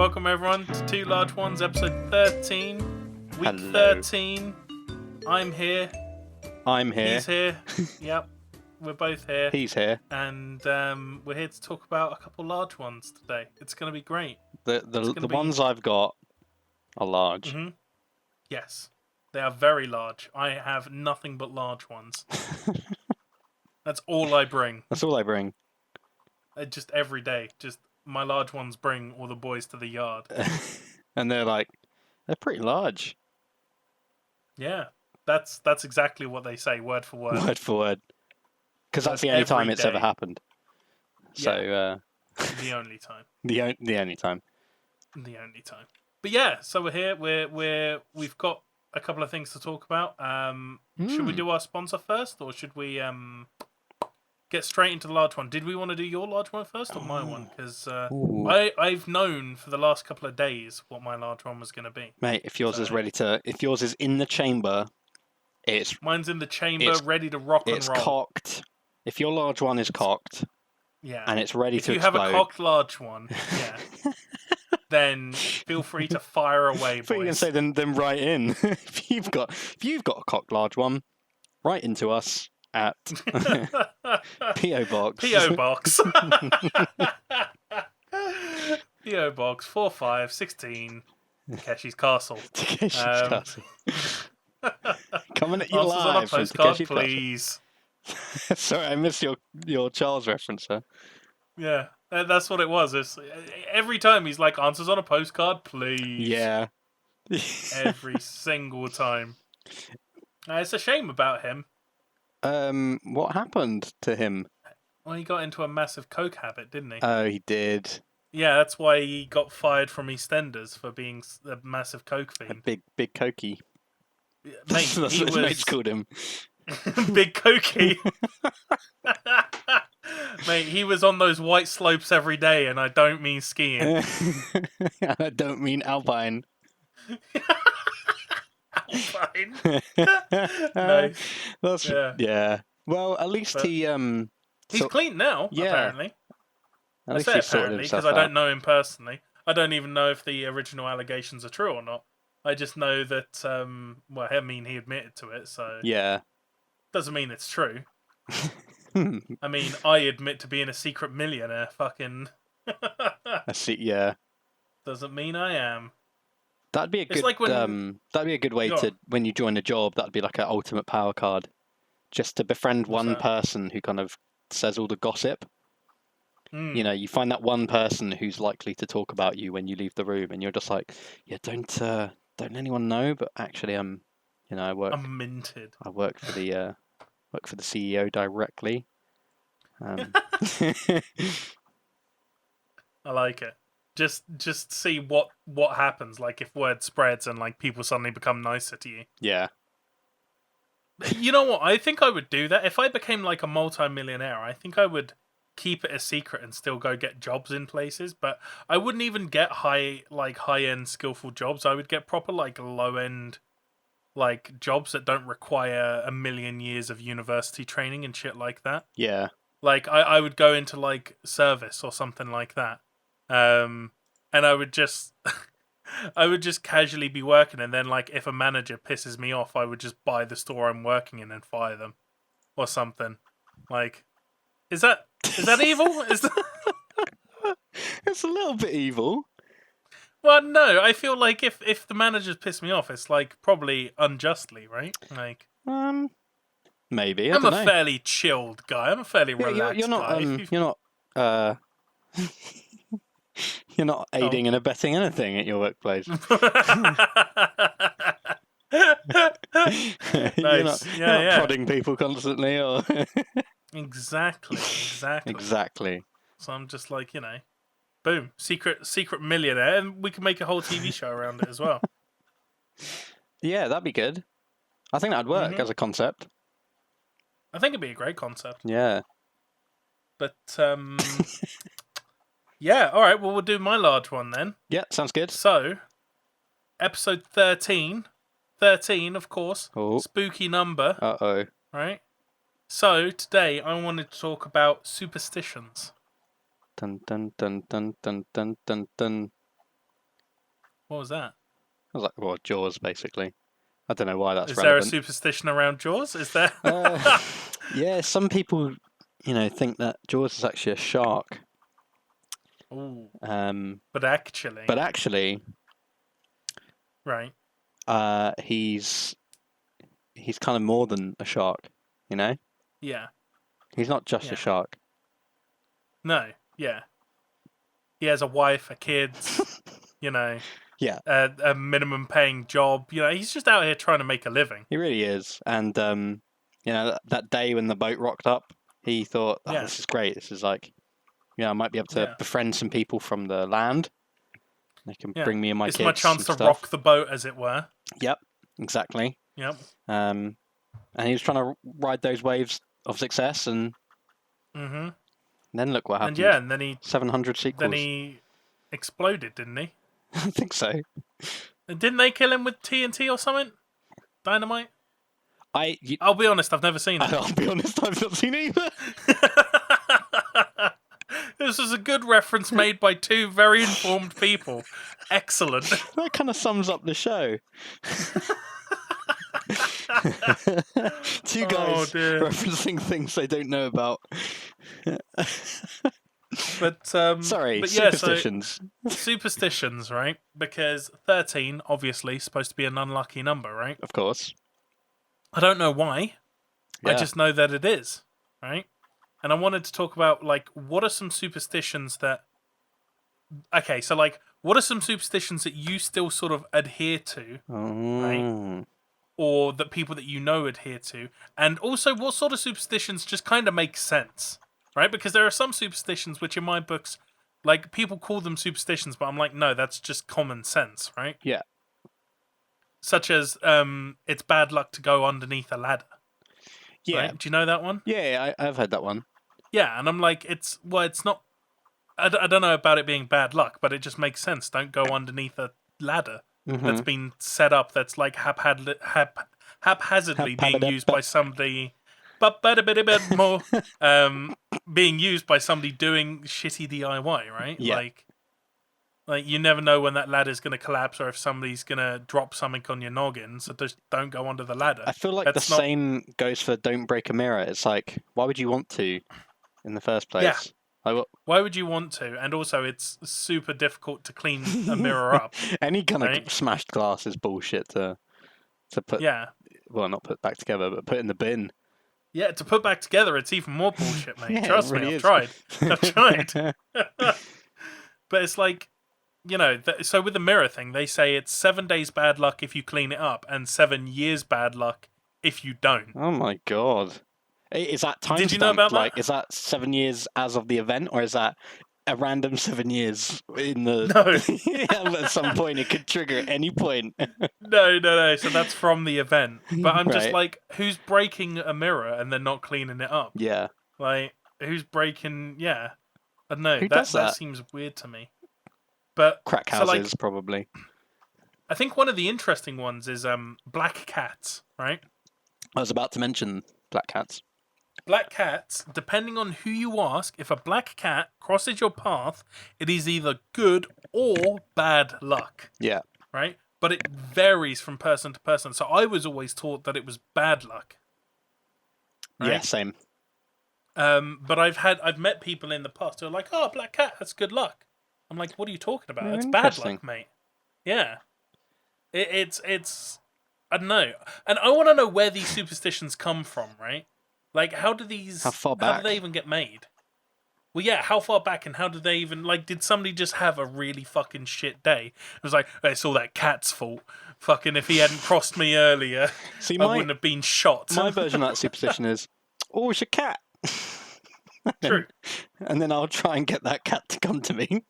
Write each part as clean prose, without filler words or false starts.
Welcome everyone to Two Large Ones, episode 13, week Hello. 13. I'm here. I'm here. He's here. Yep, we're both here. He's here. And we're here to talk about a couple large ones today. It's going to be great. The ones I've got are large. Mm-hmm. Yes, they are very large. I have nothing but large ones. That's all I bring. That's all I bring. Just every day. Just my large ones bring all the boys to the yard. And they're pretty large. Yeah, that's exactly what they say, word for word. Word for word. Because that's the only time it's ever happened. So, the only time. The only time. The only time. But yeah, so we're here. We've got a couple of things to talk about. Should we do our sponsor first, or should we get straight into the large one? Did we want to do your large one first or my one? Because I've known for the last couple of days what my large one was going to be. Mate, if yours is in the chamber, mine's in the chamber, ready to rock and roll. It's cocked. If your large one is cocked, yeah, and it's ready to explode. If you have a cocked large one, yeah, then feel free to fire away, boys. I thought you were going to say then write in. if you've got a cocked large one, write into us at P.O. Box. P.O. Box. P.O. Box 4516, Takeshi's Castle. Takeshi's Castle. Coming at you Answers on a live from postcard, Takeshi's please. Castle. Sorry, I missed your Charles reference, sir. Yeah, that's what it was. Every time he's like, answers on a postcard, please. Yeah. Every single time. It's a shame about him. What happened to him? Well, he got into a massive coke habit, didn't he? Oh, he did. Yeah, that's why he got fired from EastEnders for being a massive coke fiend. A big cokey. Mate, that's what his mates called him. Big cokey. Mate, he was on those white slopes every day, and I don't mean skiing. I don't mean alpine. Alpine. Nice. Yeah. Well, at least he's clean now. Yeah. Apparently. At least he sorted himself out. Because I don't know him personally. I don't even know if the original allegations are true or not. I just know that. He admitted to it, so yeah. Doesn't mean it's true. I mean, I admit to being a secret millionaire. Fucking. Yeah. Doesn't mean I am. That'd be a good. That'd be a good way to when you join a job. That'd be like an ultimate power card, just to befriend one person who kind of says all the gossip. You know, you find that one person who's likely to talk about you when you leave the room, and you're just like, yeah, don't anyone know. But actually, I'm minted. I work for the CEO directly. I like it. Just see what happens, like if word spreads and like people suddenly become nicer to you. Yeah. You know what? I think I would do that. If I became like a multi-millionaire, I think I would keep it a secret and still go get jobs in places, but I wouldn't even get high-end skillful jobs. I would get proper like low-end like jobs that don't require a million years of university training and shit like that. Yeah. Like I would go into like service or something like that. And I would just casually be working, and then like if a manager pisses me off, I would just buy the store I'm working in and fire them or something. Like, is that evil? It's a little bit evil. Well, no, I feel like if the managers piss me off, it's like probably unjustly, right? Like, maybe. I'm a fairly chilled guy. I'm a fairly relaxed you're not, guy. You're not aiding and abetting anything at your workplace. Nice. You're not prodding people constantly, or Exactly. So I'm just like, boom, secret millionaire, and we can make a whole TV show around it as well. Yeah, that'd be good. I think that'd work as a concept. I think it'd be a great concept. Yeah. But yeah, all right, well, we'll do my large one then. Yeah, sounds good. So, episode 13, of course. Oh. Spooky number. Uh-oh. Right? So, today I wanted to talk about superstitions. Dun, dun, dun, dun, dun, dun, dun, dun. What was that? I was like, well, Jaws, basically. I don't know why that's Is there a relevant. superstition around Jaws? Is there? Yeah, some people, think that Jaws is actually a shark. Ooh. But actually, right? He's kind of more than a shark. Yeah. He's not just a shark. No. Yeah. He has a wife, a kids. Yeah. A minimum paying job. He's just out here trying to make a living. He really is. And that day when the boat rocked up, he thought, this is great. This is like, I might be able to befriend some people from the land. They can bring me and my kids. It's my chance to stuff. rock the boat, as it were. Yep, exactly. Yep. And he was trying to ride those waves of success, and then look what happened. And then 700 sequels. Then he exploded, didn't he? I think so. Didn't they kill him with TNT or something? Dynamite? I'll be honest, I've never seen it. I'll be honest, I've not seen it either. This was a good reference made by two very informed people. Excellent. That kind of sums up the show. Two guys referencing things they don't know about. But superstitions. Superstitions, right? Because 13, obviously, is supposed to be an unlucky number, right? Of course. I don't know why. Yeah. I just know that it is, right? And I wanted to talk about, what are some superstitions that... Okay, so, what are some superstitions that you still sort of adhere to, right? Or that people that you know adhere to? And also, what sort of superstitions just kind of make sense, right? Because there are some superstitions which, in my books, people call them superstitions, but I'm like, no, that's just common sense, right? Yeah. Such as, it's bad luck to go underneath a ladder. Yeah. Right? Do you know that one? Yeah, I've heard that one. Yeah, and I'm like, it's not... I don't know about it being bad luck, but it just makes sense. Don't go underneath a ladder that's been set up that's haphazardly being used by somebody... But a bit more being used by somebody doing shitty DIY, right? Yeah. Like you never know when that ladder's going to collapse or if somebody's going to drop something on your noggin, so just don't go under the ladder. I feel like same goes for don't break a mirror. It's like, why would you want to in the first place? Yeah. Why would you want to? And also, it's super difficult to clean a mirror up. Any kind of smashed glass is bullshit to put... Yeah. Well, not put back together, but put in the bin. Yeah, to put back together, it's even more bullshit, mate. Trust me, I've tried. I've tried. But it's like... so with the mirror thing, they say it's 7 days bad luck if you clean it up, and 7 years bad luck if you don't. Oh my god! Is that time? Did you know about that? Is that 7 years as of the event, or is that a random 7 years in the? No. At some point, it could trigger at any point. No. So that's from the event. But I'm just like, who's breaking a mirror and then not cleaning it up? Yeah. Like, who's breaking? Yeah. I don't know. Who does that? That seems weird to me. But crack houses, probably. I think one of the interesting ones is black cats, right? I was about to mention black cats. Black cats, depending on who you ask, if a black cat crosses your path, it is either good or bad luck. Yeah. Right? But it varies from person to person. So I was always taught that it was bad luck. Right? Yeah, same. But I've met people in the past who are like, oh, black cat, that's good luck. I'm like, what are you talking about? It's bad luck, mate. Yeah. It's I don't know. And I want to know where these superstitions come from, right? Like, how do they even get made? Well, yeah, how far back and how did they even, did somebody just have a really fucking shit day? It was like, it's all that cat's fault. Fucking, if he hadn't crossed me earlier, I wouldn't have been shot. My version of that superstition is, oh, it's a cat. True. And then I'll try and get that cat to come to me.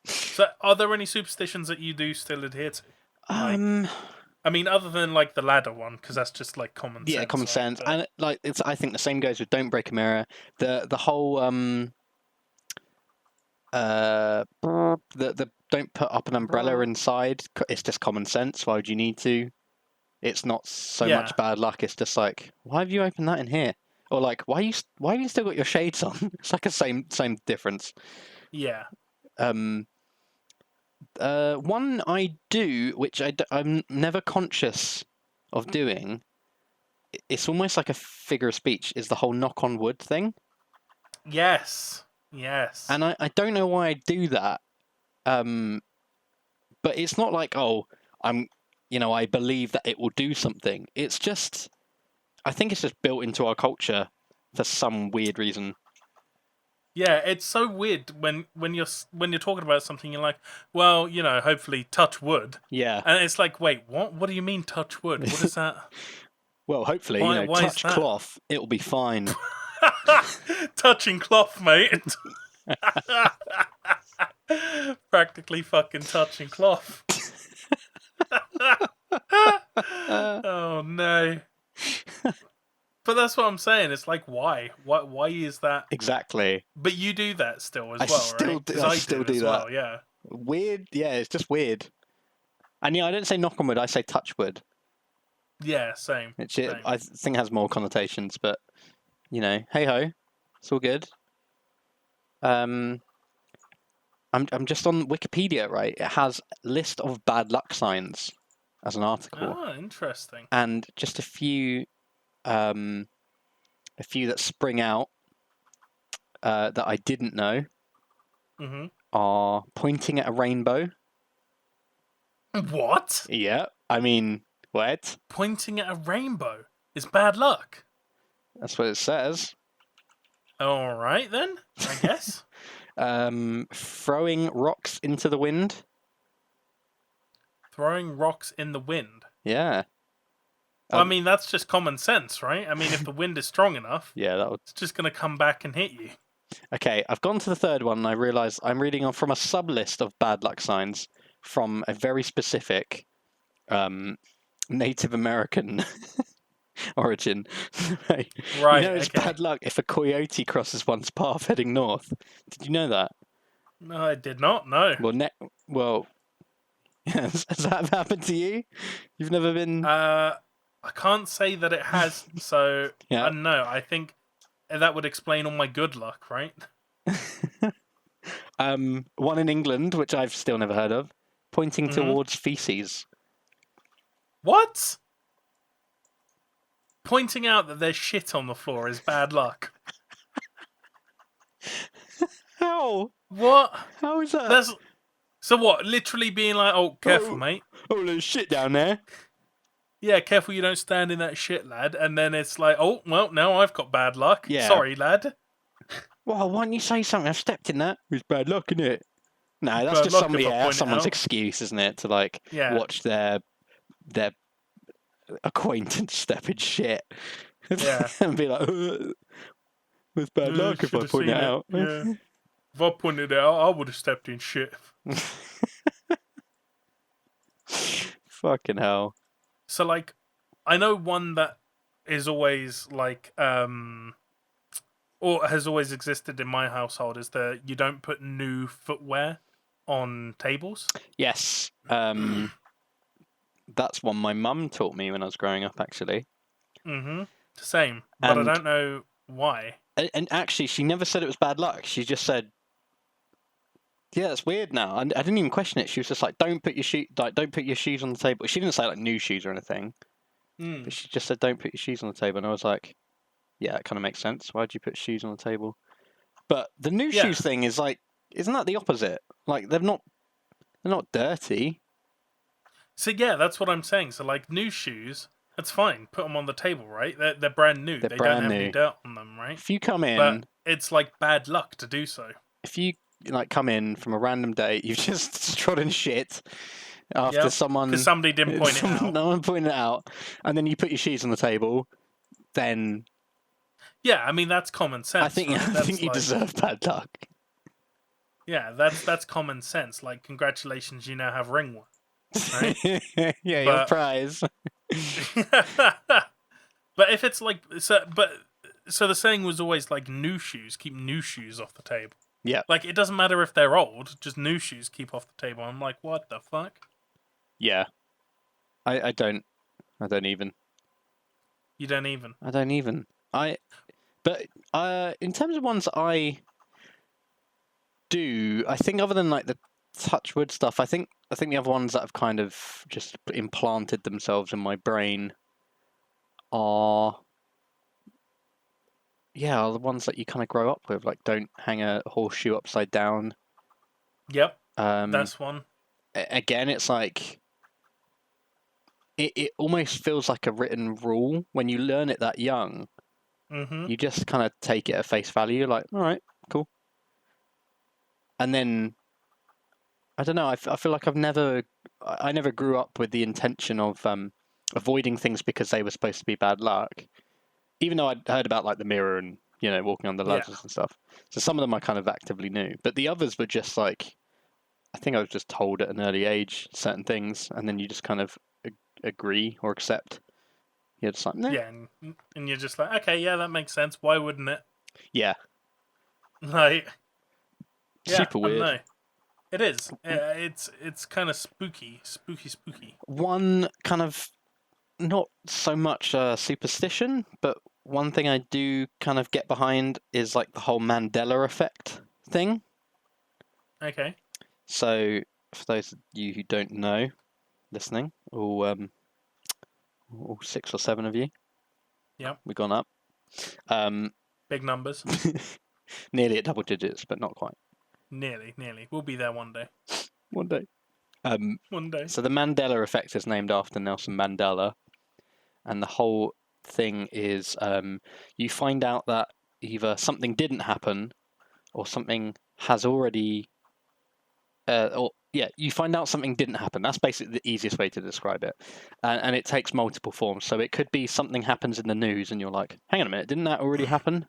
So, are there any superstitions that you do still adhere to? I mean, other than the ladder one, because that's just common sense. Yeah, common sense, and I think the same goes with don't break a mirror. The whole the don't put up an umbrella inside. It's just common sense. Why would you need to? It's not so much bad luck. It's just like, why have you opened that in here? Or why have you still got your shades on? It's like a same difference. Yeah. One I do, which I'm never conscious of doing. It's almost like a figure of speech. Is the whole knock on wood thing? Yes. Yes. And I don't know why I do that. But it's not like, oh, I believe that it will do something. It's just, I think it's just built into our culture for some weird reason. Yeah, it's so weird when you're talking about something, you're like, well, hopefully touch wood. Yeah. And it's like, wait, what? What do you mean touch wood? What is that? Well, hopefully, Why touch cloth, it'll be fine. Touching cloth, mate. Practically fucking touching cloth. Oh no. But that's what I'm saying. It's like, why? Why is that? Exactly. But you do that still as I well, still right? do, I still do as that. Well, yeah. Weird. Yeah, it's just weird. And I don't say knock on wood. I say touch wood. Yeah, same. Same. I think it has more connotations, but hey ho, it's all good. I'm just on Wikipedia, right? It has a list of bad luck signs as an article. Oh, interesting. And just a few that spring out that I didn't know are pointing at a rainbow. What? Yeah, I mean, what? Pointing at a rainbow is bad luck. That's what it says. All right then, I guess. Throwing rocks into the wind. Throwing rocks in the wind. Yeah. Well, I mean, that's just common sense, right? I mean, if the wind is strong enough, yeah, it's just going to come back and hit you. Okay, I've gone to the third one and I realise I'm reading from a sub-list of bad luck signs from a very specific Native American origin. Right. It's bad luck if a coyote crosses one's path heading north. Did you know that? No, I did not. No. Well, has that happened to you? You've never been... I can't say that it has, so I don't know. I think that would explain all my good luck, right? One in England, which I've still never heard of, pointing towards feces. What? Pointing out that there's shit on the floor is bad luck. How? What? How is that? So what? Literally being like, oh, careful, mate. Oh, there's shit down there. Yeah, careful you don't stand in that shit, lad. And then it's like, oh, well, now I've got bad luck. Yeah. Sorry, lad. Well, why don't you say something? I've stepped in that. It's bad luck, isn't it? No, that's just someone's excuse, isn't it? To watch their acquaintance step in shit. Yeah. And be like, it's bad luck if I point it out. Yeah. If I pointed it out, I would have stepped in shit. Fucking hell. So, I know one that is always, or has always existed in my household is that you don't put new footwear on tables. Yes. That's one my mum taught me when I was growing up, actually. Same. But I don't know why. And actually, she never said it was bad luck. She just said, yeah, that's weird now. I didn't even question it. She was just like, don't put your shoes on the table. She didn't say new shoes or anything. But she just said, don't put your shoes on the table. And I was like, yeah, it kind of makes sense. Why'd you put shoes on the table? But the new shoes thing is isn't that the opposite? They're not dirty. So yeah, that's what I'm saying. So new shoes, that's fine. Put them on the table, right? They're brand new. They don't have any dirt on them, right? If you come in, but it's bad luck to do so. If you come in from a random day, you've just trodden shit after someone because somebody didn't point it out. No one pointed it out, and then you put your shoes on the table, then yeah, I mean that's common sense. I think you deserve bad luck. Yeah, that's common sense. Congratulations, you now have ringworm. Right? Yeah, your prize. But if it's so the saying was always new shoes, keep new shoes off the table. Yeah. It doesn't matter if they're old, just new shoes keep off the table. I'm like, what the fuck? Yeah. I don't even. You don't even? I don't even. But in terms of ones I do, I think other than the touch wood stuff. I think the other ones that have kind of just implanted themselves in my brain are the ones that you kind of grow up with, like don't hang a horseshoe upside down. Yep. That's one. Again, it's like it almost feels like a written rule when you learn it that young. Mm-hmm. You just kind of take it at face value, like, all right, cool. And then I don't know. I feel like I never grew up with the intention of avoiding things because they were supposed to be bad luck. Even though I'd heard about like the mirror and walking on the ladders and stuff. So some of them I kind of actively knew, but the others were just like, I think I was just told at an early age certain things, and then you just kind of agree or accept. You're just like, nah. Yeah, and you're just like, okay, yeah, that makes sense. Why wouldn't it? Yeah. Like, super weird. I don't know. It is. It's kind of spooky. One kind of not so much superstition, but one thing I do kind of get behind is like the whole Mandela effect thing. Okay. So, for those of you who don't know, listening, all 6 or 7 of you, we've gone up. Big numbers. Nearly at double digits, but not quite. Nearly. We'll be there one day. One day. One day. So the Mandela effect is named after Nelson Mandela, and the whole thing is you find out that either something didn't happen or something has already you find out something didn't happen. That's basically the easiest way to describe it. And it takes multiple forms. So it could be something happens in the news and you're like, hang on a minute, didn't that already happen?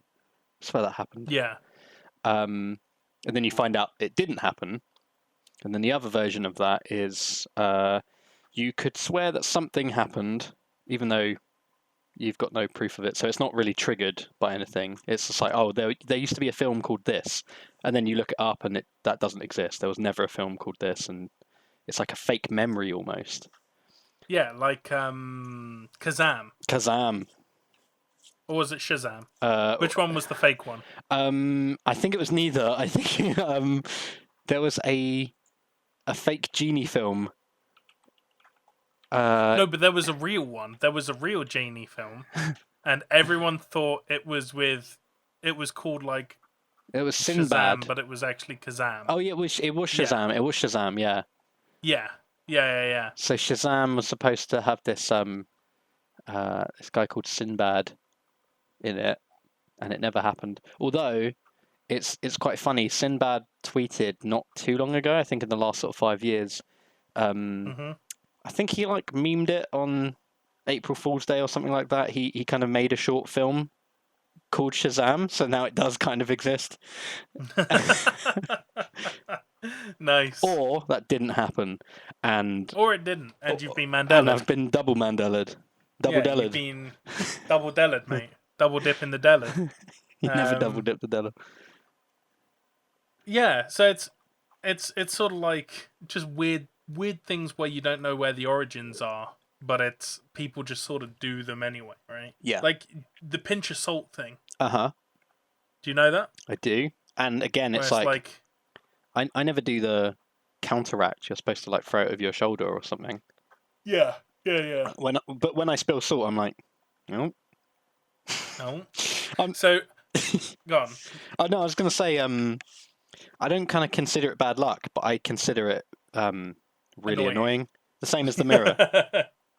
I swear that happened. Yeah. And then you find out it didn't happen. And then the other version of that is you could swear that something happened, even though you've got no proof of it. So it's not really triggered by anything. It's just like, oh, there used to be a film called this. And then you look it up and that doesn't exist. There was never a film called this. And it's like a fake memory almost. Yeah, like Kazam. Or was it Shazam? Which one was the fake one? I think it was neither. I think there was a fake genie film. No, but there was a real one. There was a real genie film, and everyone thought it was called like it was Sinbad, Shazam, but it was actually Kazam. Oh yeah, it was Shazam. Yeah. It was Shazam. Yeah. Yeah. So Shazam was supposed to have this this guy called Sinbad in it, and it never happened. Although it's quite funny. Sinbad tweeted not too long ago, I think in the last sort of 5 years. I think he like memed it on April Fool's Day or something like that. He kind of made a short film called Shazam, so now it does kind of exist. Nice. Or that didn't happen, or it didn't, and you've been Mandelaed. And I've been double Mandelaed. Double-dellaed. You've been double-dellaed, mate. Double dip in the dellad. You never double dip the dellad. Yeah, so it's sort of like just weird things where you don't know where the origins are, but it's people just sort of do them anyway, right? Yeah. Like the pinch of salt thing. Uh-huh. Do you know that? I do. And again, it's like I never do the counteract. You're supposed to like throw it over your shoulder or something. Yeah. But when I spill salt, I'm like, no. So, go on. Oh no, I was gonna say, I don't kind of consider it bad luck, but I consider it really annoying. The same as the mirror.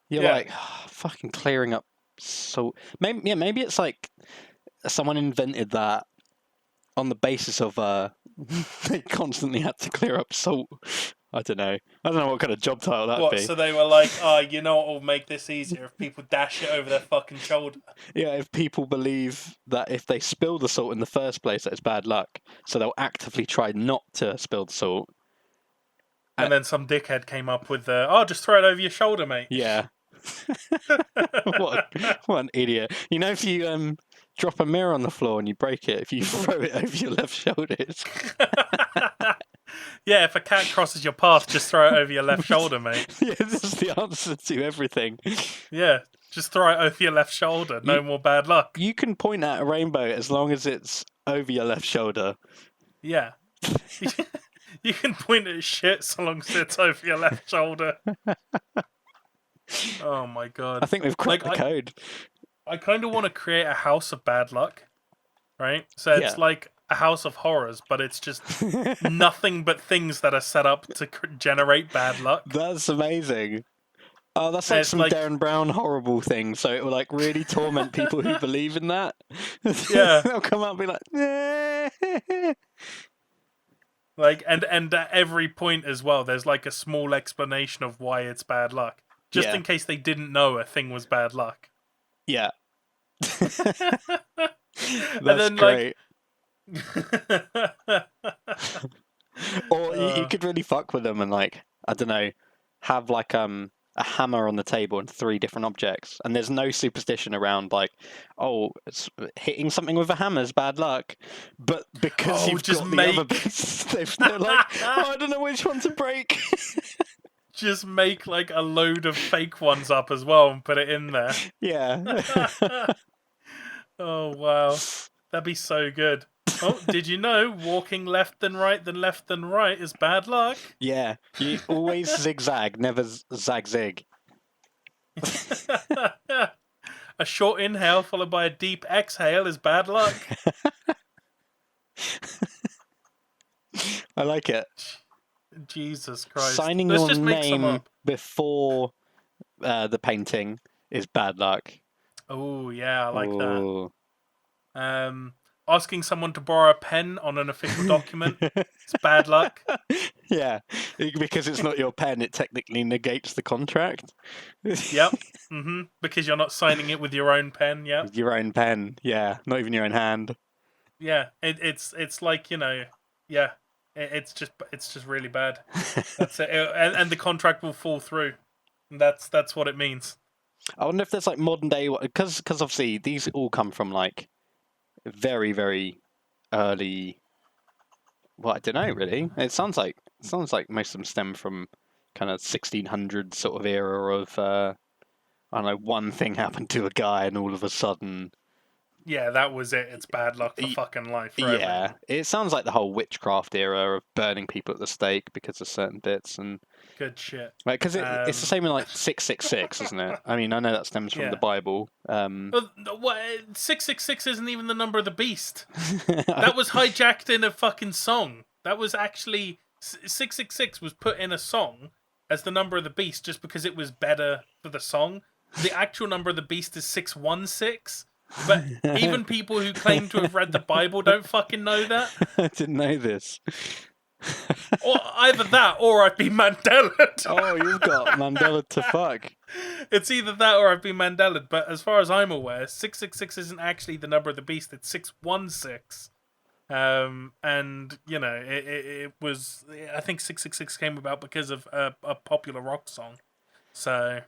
You're like, fucking clearing up salt. Maybe it's like someone invented that on the basis of they constantly had to clear up salt. I don't know what kind of job title that'd be. So they were like, you know what will make this easier if people dash it over their fucking shoulder. Yeah, if people believe that if they spill the salt in the first place, that it's bad luck, so they'll actively try not to spill the salt. And then some dickhead came up with just throw it over your shoulder, mate. Yeah. What an idiot. You know, if you drop a mirror on the floor and you break it, if you throw it over your left shoulder, it's... Yeah, if a cat crosses your path, just throw it over your left shoulder, mate. Yeah, this is the answer to everything. Yeah, just throw it over your left shoulder. No more bad luck. You can point at a rainbow as long as it's over your left shoulder. Yeah. You can point at shit so long as it's over your left shoulder. Oh my god! I think we've cracked the code. I kind of want to create a house of bad luck, right? So it's like a house of horrors, but it's just nothing but things that are set up to generate bad luck. That's amazing. Oh, that's like some Darren Brown horrible thing. So it will like really torment people who believe in that. Yeah, they'll come out and be like, like, and at every point as well, there's like a small explanation of why it's bad luck, just in case they didn't know a thing was bad luck. Yeah, that's then, great. Or you could really fuck with them and like, I don't know, have like a hammer on the table and 3 different objects, and there's no superstition around like, oh, it's hitting something with a hammer is bad luck, but because you've just got the other bits, they're like, oh, I don't know which one to break. Just make like a load of fake ones up as well and put it in there. Yeah. Oh wow, that'd be so good. Oh, did you know walking left and right then left and right is bad luck? Yeah, you always zigzag, never zag-zig. A short inhale followed by a deep exhale is bad luck. I like it. Jesus Christ. Signing your name before the painting is bad luck. Oh, yeah, I like that. Asking someone to borrow a pen on an official document is bad luck. Yeah, because it's not your pen, it technically negates the contract. Yep. Mm-hmm. Because you're not signing it with your own pen. Yep. With your own pen, yeah, not even your own hand. Yeah, it's like, you know, yeah, it's just really bad. That's it, and the contract will fall through. That's what it means. I wonder if there's like modern day, because obviously these all come from like very, very early. Well, I don't know really. It sounds like most of them stem from kind of 1600s sort of era of I don't know, one thing happened to a guy and all of a sudden. Yeah, that was it. It's bad luck for fucking life. Forever. Yeah, it sounds like the whole witchcraft era of burning people at the stake because of certain bits and. Good shit. Right, because it's the same in like 666, isn't it? I mean, I know that stems from the Bible. 666 isn't even the number of the beast. That was hijacked in a fucking song. That was actually 666 was put in a song as the number of the beast just because it was better for the song. The actual number of the beast is 616. But even people who claim to have read the Bible don't fucking know that. I didn't know this. Or either that or I've been Mandelaed. Oh, you've got Mandela to fuck. It's either that or I've been Mandelaed, but as far as I'm aware, 666 isn't actually the number of the beast, it's 616. And, you know, it was, I think 666 came about because of a popular rock song. So...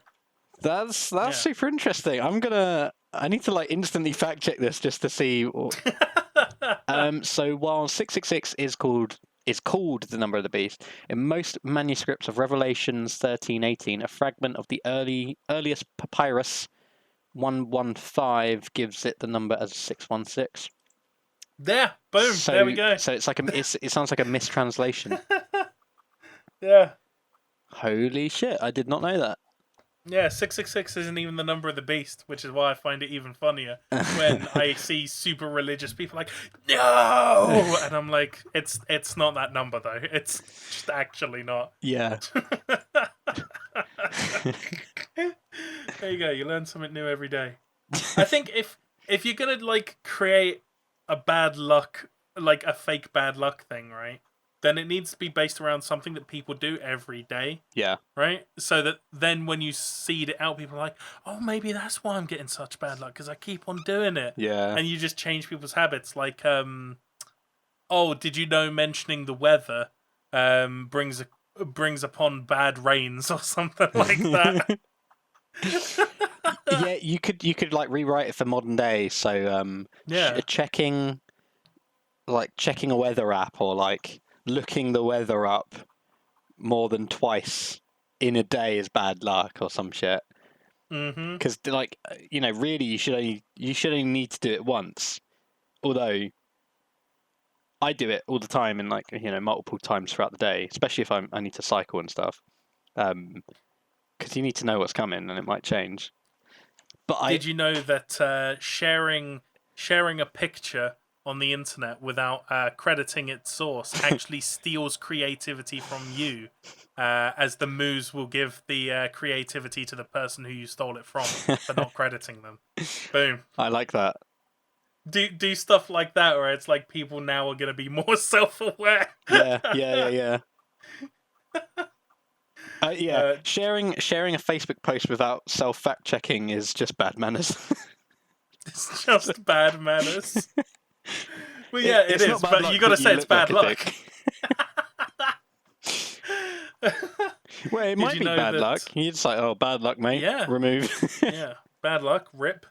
That's super interesting. I need to like instantly fact check this just to see. So while 666 is called the number of the beast, in most manuscripts of Revelations 13:18, a fragment of the earliest papyrus 115 gives it the number as 616. Yeah, boom. So, there we go. So it's like it sounds like a mistranslation. Yeah. Holy shit! I did not know that. Yeah, 666 isn't even the number of the beast, which is why I find it even funnier when I see super religious people like, no! And I'm like, it's not that number, though. It's just actually not. Yeah. There you go. You learn something new every day. I think if you're going to, like, create a bad luck, like a fake bad luck thing, right? Then it needs to be based around something that people do every day. Yeah. Right? So that then when you seed it out, people are like, oh, maybe that's why I'm getting such bad luck, because I keep on doing it. Yeah. And you just change people's habits. Like, oh, did you know mentioning the weather brings upon bad rains or something like that? Yeah, you could like rewrite it for modern day. So checking a weather app or like looking the weather up more than twice in a day is bad luck or some shit. Because like, you know, really you should only need to do it once. Although I do it all the time, and like multiple times throughout the day, especially if I need to cycle and stuff, because you need to know what's coming and it might change. But did you know that sharing a picture on the internet without crediting its source actually steals creativity from you, as the moose will give the creativity to the person who you stole it from for not crediting them. Boom. I like that. Do stuff like that, where it's like people now are going to be more self-aware. Yeah. Sharing a Facebook post without fact checking is just bad manners. It's just bad manners. Well, yeah, it is, but you got to say it's bad luck. Well, it might be bad luck. You're just like, oh, bad luck, mate. Yeah. Remove. Yeah, bad luck. Rip.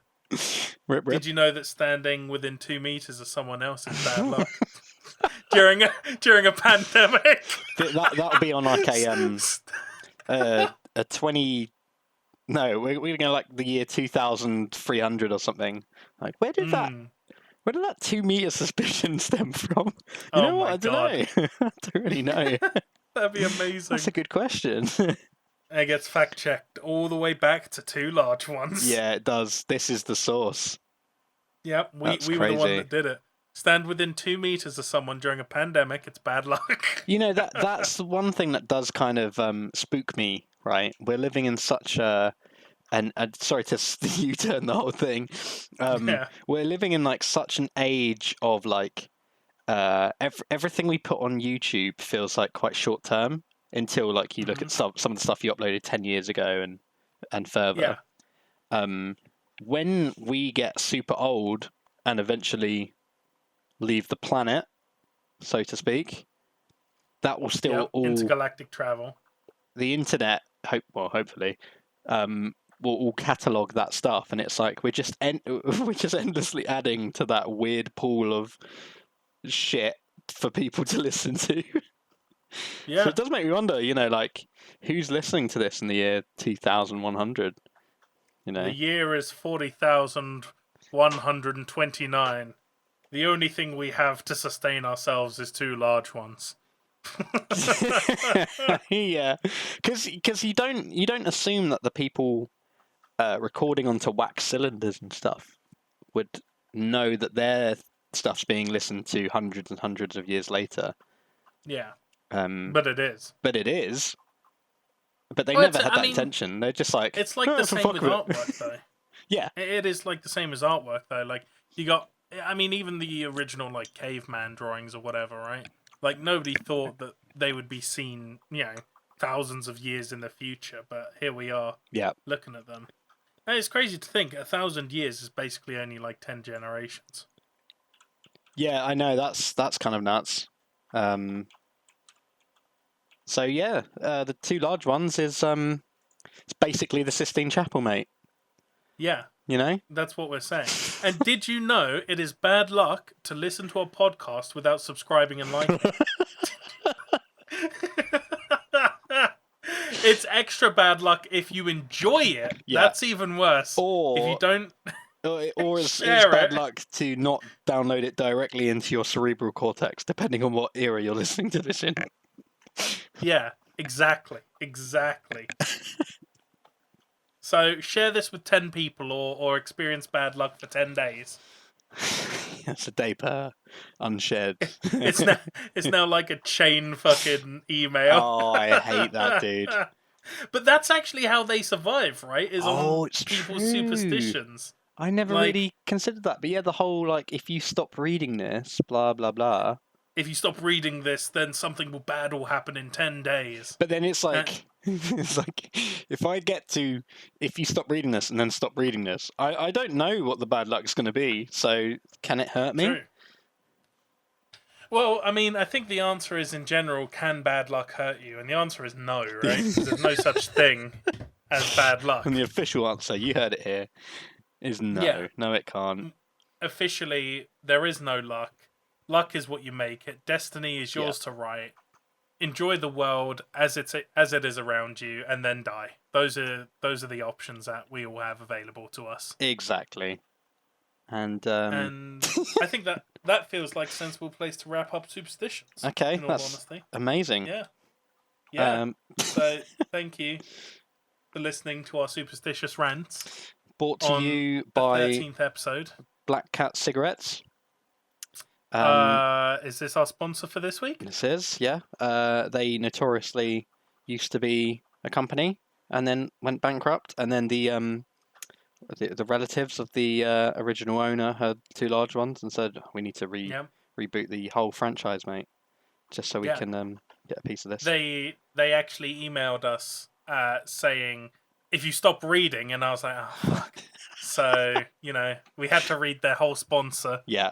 Rip. Did you know that standing within 2 meters of someone else is bad luck during a pandemic? That'll be on like a 20. No, we're going to like the year 2300 or something. Like, where did that 2 meter suspicion stem from? You know what? I don't know. I don't really know. That'd be amazing. That's a good question. It gets fact checked all the way back to 2 large ones. Yeah, it does. This is the source. Yep, we were the one that did it. Stand within 2 meters of someone during a pandemic, it's bad luck. That's the one thing that does kind of spook me, right? We're living in such a... And sorry to U-turn the whole thing. We're living in like such an age of like... everything we put on YouTube feels like quite short-term until like you look at some of the stuff you uploaded 10 years ago and further. Yeah. When we get super old and eventually leave the planet, so to speak, that will still all intergalactic travel. The internet, hopefully, will all catalog that stuff, and it's like we're just endlessly adding to that weird pool of shit for people to listen to. Yeah. So it does make me wonder, like who's listening to this in the year 2100? The year is 40,129. The only thing we have to sustain ourselves is 2 large ones. Yeah, because you don't assume that the people recording onto wax cylinders and stuff would know that their stuff's being listened to hundreds and hundreds of years later. Yeah. But it is. But they never had that intention. They're just like... It's like the same with artwork, though. Yeah. It is like the same as artwork, though. Like, you got... I mean, even the original, like, caveman drawings or whatever, right? Like, nobody thought that they would be seen, thousands of years in the future. But here we are, looking at them. And it's crazy to think 1,000 years is basically only, like, 10 generations. Yeah, I know. That's kind of nuts. So yeah, the 2 large ones is it's basically the Sistine Chapel, mate. Yeah. That's what we're saying. And did you know it is bad luck to listen to a podcast without subscribing and liking? It's extra bad luck if you enjoy it. Yeah. That's even worse. Or if you don't... Or it's bad luck to not download it directly into your cerebral cortex, depending on what era you're listening to this in. Yeah, exactly. So share this with 10 people or experience bad luck for 10 days. That's a day per unshared. It's now like a chain fucking email. Oh, I hate that, dude. But that's actually how they survive, right? Is on it's people's true. Superstitions. I never really considered that. But yeah, the whole, like, if you stop reading this, blah, blah, blah. If you stop reading this, then something bad will happen in 10 days. But then it's like, if you stop reading this and then stop reading this, I don't know what the bad luck's going to be. So can it hurt me? True. Well, I mean, I think the answer is, in general, can bad luck hurt you? And the answer is no, right? There's no such thing as bad luck. And the official answer, you heard it here, is no. Yeah. No, it can't. Officially, there is no luck. Luck is what you make it. Destiny is yours to write. Enjoy the world as it is around you, and then die. Those are the options that we all have available to us. Exactly. And I think that feels like a sensible place to wrap up Superstitions. Okay, in all that's honesty. amazing. Yeah. So thank you for listening to our superstitious rants Brought to on you the by 13th episode. Black Cat Cigarettes. Is this our sponsor for this week? This is, yeah. They notoriously used to be a company and then went bankrupt, and then the relatives of the original owner had two large ones and said, we need to reboot the whole franchise, mate, just so we can get a piece of this. They actually emailed us saying, if you stop reading, and I was like, oh, fuck. So, we had to read their whole sponsor. Yeah.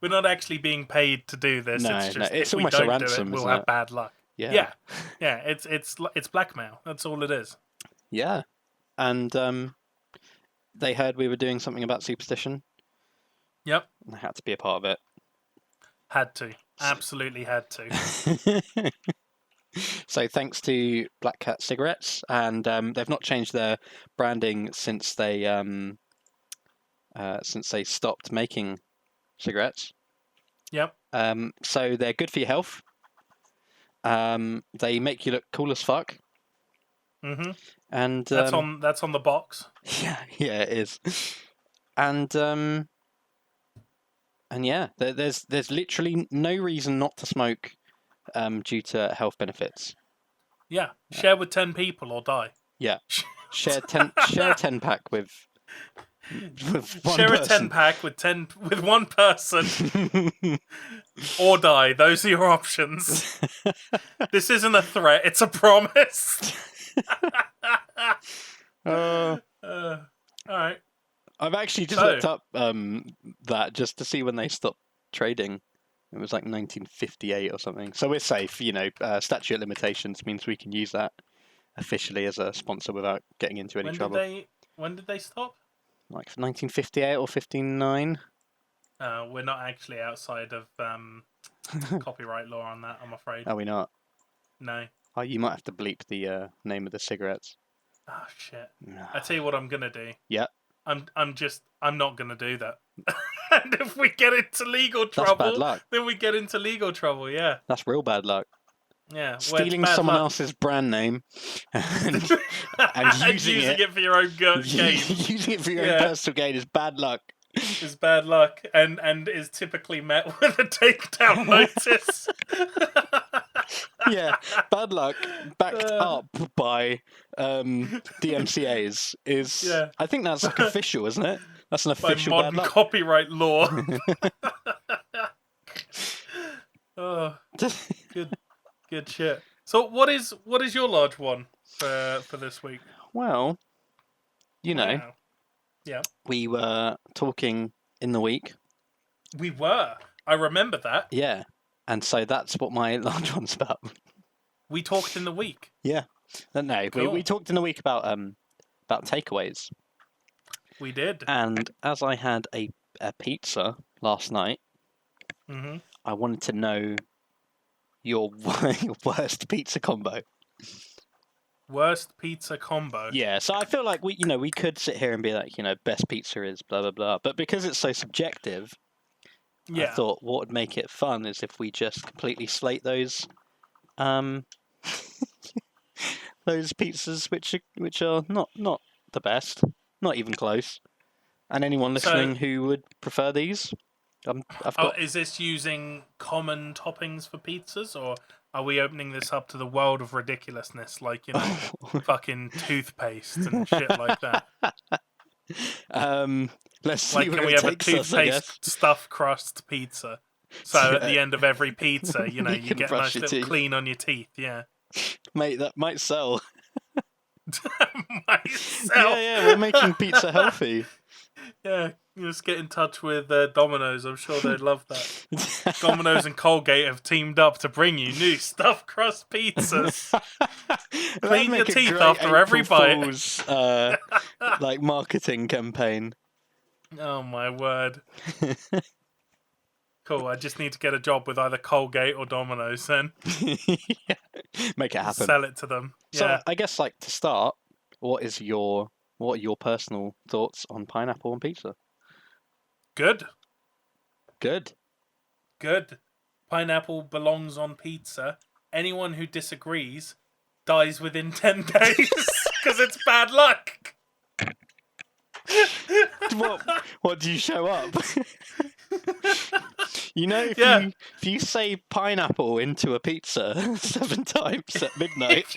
We're not actually being paid to do this. No, it's just it's if we almost don't a ransom, do it, we'll isn't have it? bad luck. Yeah. It's blackmail. That's all it is. Yeah. And they heard we were doing something about superstition. Yep. And I had to be a part of it. Had to. Absolutely had to. So thanks to Black Cat Cigarettes, and they've not changed their branding since they stopped making cigarettes. Yep. So they're good for your health. They make you look cool as fuck. Mm-hmm. And that's on the box. Yeah, it is. And yeah, there's literally no reason not to smoke due to health benefits. Yeah, share with 10 people or die. Yeah, share 10 pack with one share person. A 10 pack with one person or die. Those are your options. This isn't a threat; it's a promise. All right. I've actually just looked up that just to see when they stopped trading. It was like 1958 or something. So we're safe, statute of limitations means we can use that officially as a sponsor without getting into any trouble. When did they stop? Like 1958 or 59. We're not actually outside of copyright law on that, I'm afraid. Are we not? No. Oh, you might have to bleep the name of the cigarettes. Oh shit! I tell you what I'm gonna do. Yeah. I'm not gonna do that. And if we get into legal trouble, that's bad luck. Then we get into legal trouble. Yeah. That's real bad luck. Yeah. Stealing someone else's brand name and using it for your own gain. Using it for your own personal gain is bad luck. Is bad luck and is typically met with a takedown notice. Yeah, bad luck backed up by DMCA's is. Yeah. I think that's like official, isn't it? That's an official by modern bad luck. Copyright law. Oh, good shit. So what is your large one for this week? Well, yeah, we were talking in the week. We were. I remember that. Yeah. And so that's what my large one's about. We talked in the week. Yeah. No, cool. we talked in the week about takeaways. We did. And as I had a pizza last night, I wanted to know your worst pizza combo. Worst pizza combo. Yeah, so I feel like we could sit here and be like, best pizza is blah blah blah, but because it's so subjective, I thought what would make it fun is if we just completely slate those those pizzas which are not the best, not even close. And anyone listening who would prefer these, is this using common toppings for pizzas, or are we opening this up to the world of ridiculousness, like fucking toothpaste and shit like that? Let's see. Can we have a toothpaste stuffed crust pizza? So at the end of every pizza, you get a nice little clean on your teeth. Yeah, mate, that might sell. Might sell. Yeah, we're making pizza healthy. Yeah, just get in touch with Domino's. I'm sure they'd love that. Domino's and Colgate have teamed up to bring you new stuffed crust pizzas. Clean your teeth after every bite. Like marketing campaign. Oh my word. Cool, I just need to get a job with either Colgate or Domino's then. Yeah. Make it happen. Sell it to them. So yeah. I guess to start, what are your personal thoughts on pineapple on pizza? Good. Good. Good. Pineapple belongs on pizza. Anyone who disagrees dies within 10 days because it's bad luck. What do you show up? You know, if you say pineapple into a pizza 7 times at midnight.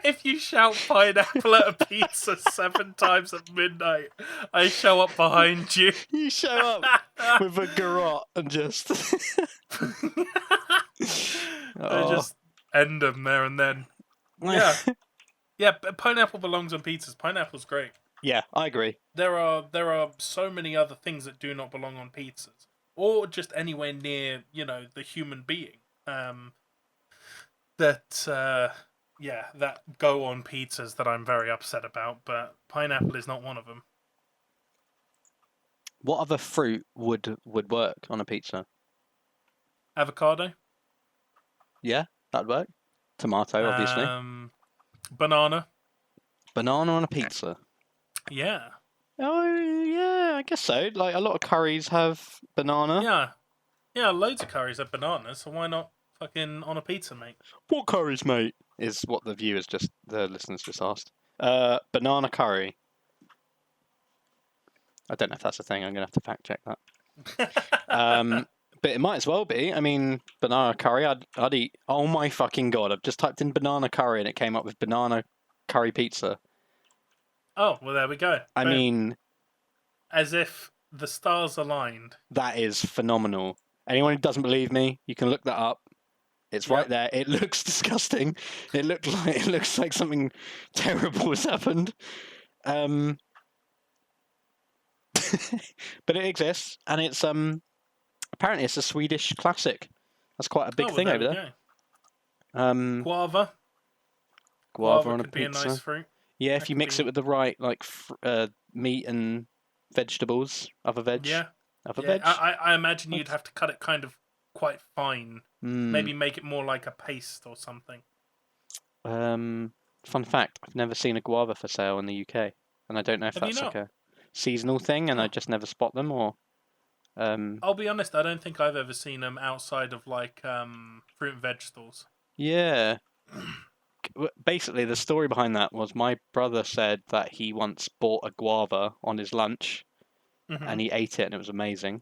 If you shout pineapple at a pizza 7 times at midnight, I show up behind you. You show up with a garrote and just... I just end them there and then. Yeah. Yeah, but pineapple belongs on pizzas. Pineapple's great. Yeah, I agree. There are so many other things that do not belong on pizzas. Or just anywhere near, the human being. That go on pizzas that I'm very upset about, but pineapple is not one of them. What other fruit would work on a pizza? Avocado. Yeah, that'd work. Tomato, obviously. Banana. Banana on a pizza. Yeah. Oh, yeah, I guess so. Like, a lot of curries have banana. Yeah. Yeah, loads of curries have bananas, so why not fucking on a pizza, mate? What curries, mate? Is what the listeners just asked. Banana curry. I don't know if that's a thing. I'm going to have to fact check that. But it might as well be. I mean, banana curry, I'd eat. Oh my fucking god, I've just typed in banana curry and it came up with banana curry pizza. Oh, well, there we go. I mean... As if the stars aligned. That is phenomenal. Anyone who doesn't believe me, you can look that up. It's right there. It looks disgusting. It looks like something terrible has happened. But it exists, and it's apparently it's a Swedish classic. That's quite a big thing over there. Guava. Guava on a could pizza. Be a nice fruit. Yeah, if you mix it with the right meat and vegetables, other veg. Yeah. Other veg. I imagine you'd have to cut it kind of quite fine. Maybe make it more like a paste or something. Fun fact: I've never seen a guava for sale in the UK, and I don't know if that's like a seasonal thing, and I just never spot them, or. I'll be honest, I don't think I've ever seen them outside of like fruit and veg stores. Yeah. Basically, the story behind that was my brother said that he once bought a guava on his lunch, and he ate it, and it was amazing.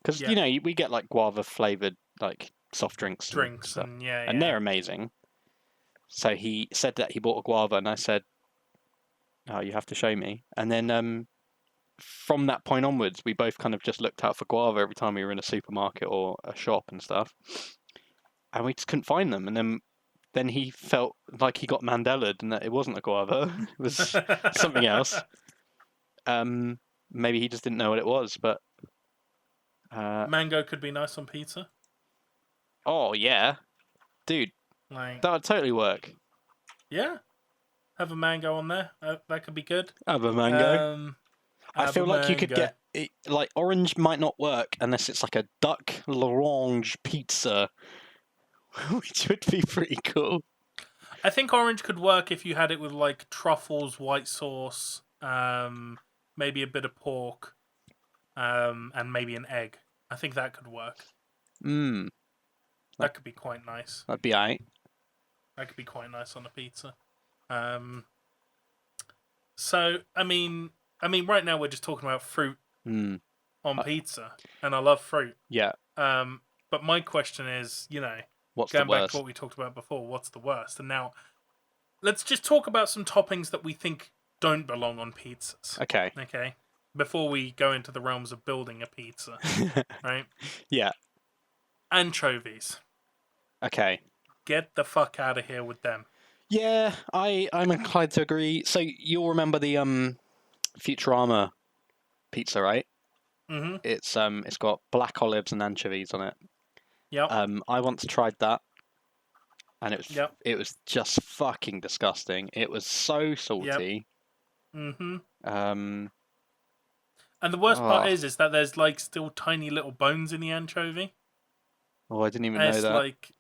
Because we get like guava flavored like soft drinks and stuff, and they're amazing. So he said that he bought a guava, and I said, "Oh, you have to show me." And then from that point onwards, we both kind of just looked out for guava every time we were in a supermarket or a shop and stuff, and we just couldn't find them. And then he felt like he got Mandela'd and that it wasn't a guava, it was something else. Maybe he just didn't know what it was, but... mango could be nice on pizza. Oh, yeah. Dude, that would totally work. Yeah. Have a mango on there. That could be good. Have a mango. I feel like you could get... like, orange might not work unless it's like a duck l'orange pizza, which would be pretty cool. I think orange could work if you had it with like truffles, white sauce, maybe a bit of pork, and maybe an egg. I think that could work. That could be quite nice. That'd be aight. That could be quite nice on a pizza. So I mean, right now we're just talking about fruit on pizza, and I love fruit. Yeah. But my question is, what's going the worst? back to what we talked about before, what's the worst? And now, let's just talk about some toppings that we think don't belong on pizzas. Okay. Okay. Before we go into the realms of building a pizza, right? Yeah. Anchovies. Okay. Get the fuck out of here with them. Yeah, I'm inclined to agree. So you'll remember the Futurama pizza, right? Mm-hmm. It's got black olives and anchovies on it. Yep. I once tried that, and it was just fucking disgusting. It was so salty. Yep. And the worst part is that there's like still tiny little bones in the anchovy. Oh, I didn't even know that. Like,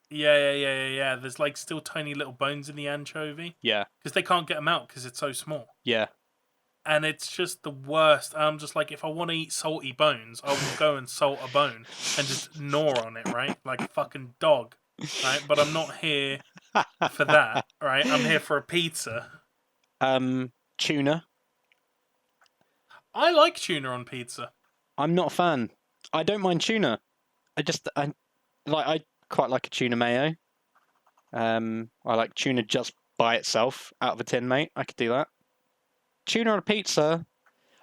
yeah. There's like still tiny little bones in the anchovy. Yeah. Because they can't get them out because it's so small. Yeah. and it's just the worst. I'm just like, if I want to eat salty bones, I will go and salt a bone and just gnaw on it, right? Like a fucking dog, right? But I'm not here for that, right? I'm here for a pizza. Tuna. I like tuna on pizza. I'm not a fan. I don't mind tuna. I quite like a tuna mayo. I like tuna just by itself out of a tin, mate. I could do that. Tuna on a pizza.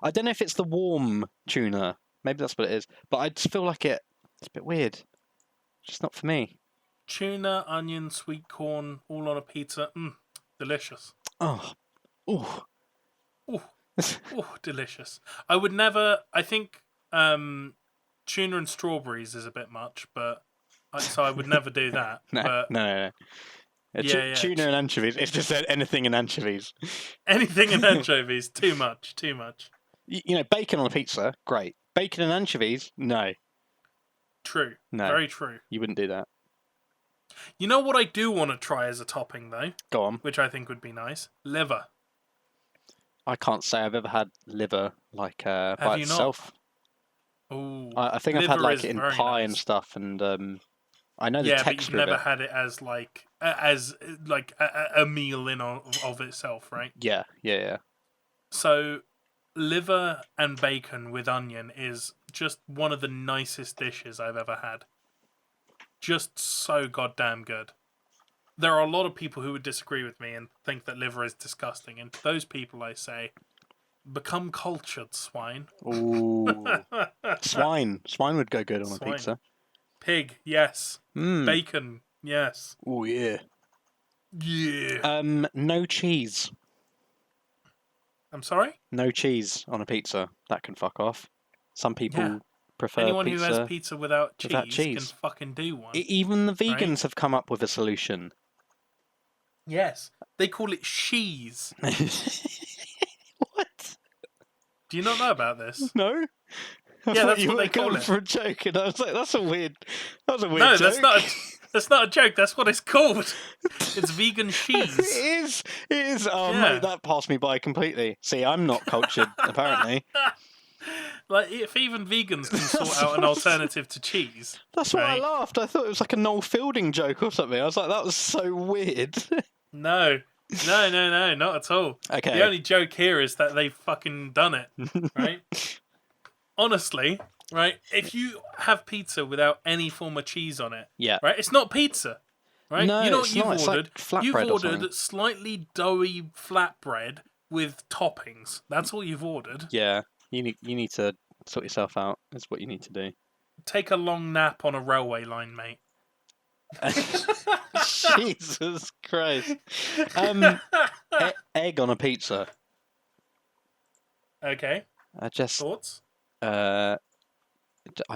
I don't know if it's the warm tuna. Maybe that's what it is. But I just feel like it's a bit weird. Just not for me. Tuna, onion, sweet corn, all on a pizza. Delicious. Oh. Ooh. Ooh. Ooh, delicious. I would never. I think tuna and strawberries is a bit much, but so I would never do that. No. Tuna and anchovies. It's just anything in anchovies. Anything in anchovies, too much. You know, bacon on a pizza, great. Bacon and anchovies, no. True. No. Very true. You wouldn't do that. You know what I do want to try as a topping, though? Go on. Which I think would be nice? Liver. I can't say I've ever had liver like by itself. Oh, I think I've had like it in pie and stuff, and I know the texture. But you've never had it as a meal in of itself, right? Yeah. So, liver and bacon with onion is just one of the nicest dishes I've ever had. Just so goddamn good. There are a lot of people who would disagree with me and think that liver is disgusting, and to those people I say, become cultured, swine. Ooh. Swine would go good on a pizza. Pig, yes. Bacon, yes. Oh yeah. No cheese. I'm sorry? No cheese on a pizza. That can fuck off. Some people prefer anyone pizza who has pizza without cheese can fucking do one. Even the vegans have come up with a solution. Yes. They call it cheese. What? Do you not know about this? No. Yeah, that's what they call it. For a joke, and I was like, "That was a weird joke." No, that's not a joke. That's what it's called. It's vegan cheese. It is. Oh, mate, that passed me by completely. See, I'm not cultured, apparently. Like, if even vegans can sort out an alternative to cheese. That's why I laughed. I thought it was like a Noel Fielding joke or something. I was like, that was so weird. No, not at all. Okay. The only joke here is that they've fucking done it, right? Honestly, right? If you have pizza without any form of cheese on it, right? It's not pizza, right? No, you know what you've ordered? Like you've ordered slightly doughy flatbread with toppings. That's all you've ordered. Yeah, you need to sort yourself out. That's what you need to do. Take a long nap on a railway line, mate. Jesus Christ. Egg on a pizza. Okay. Thoughts? I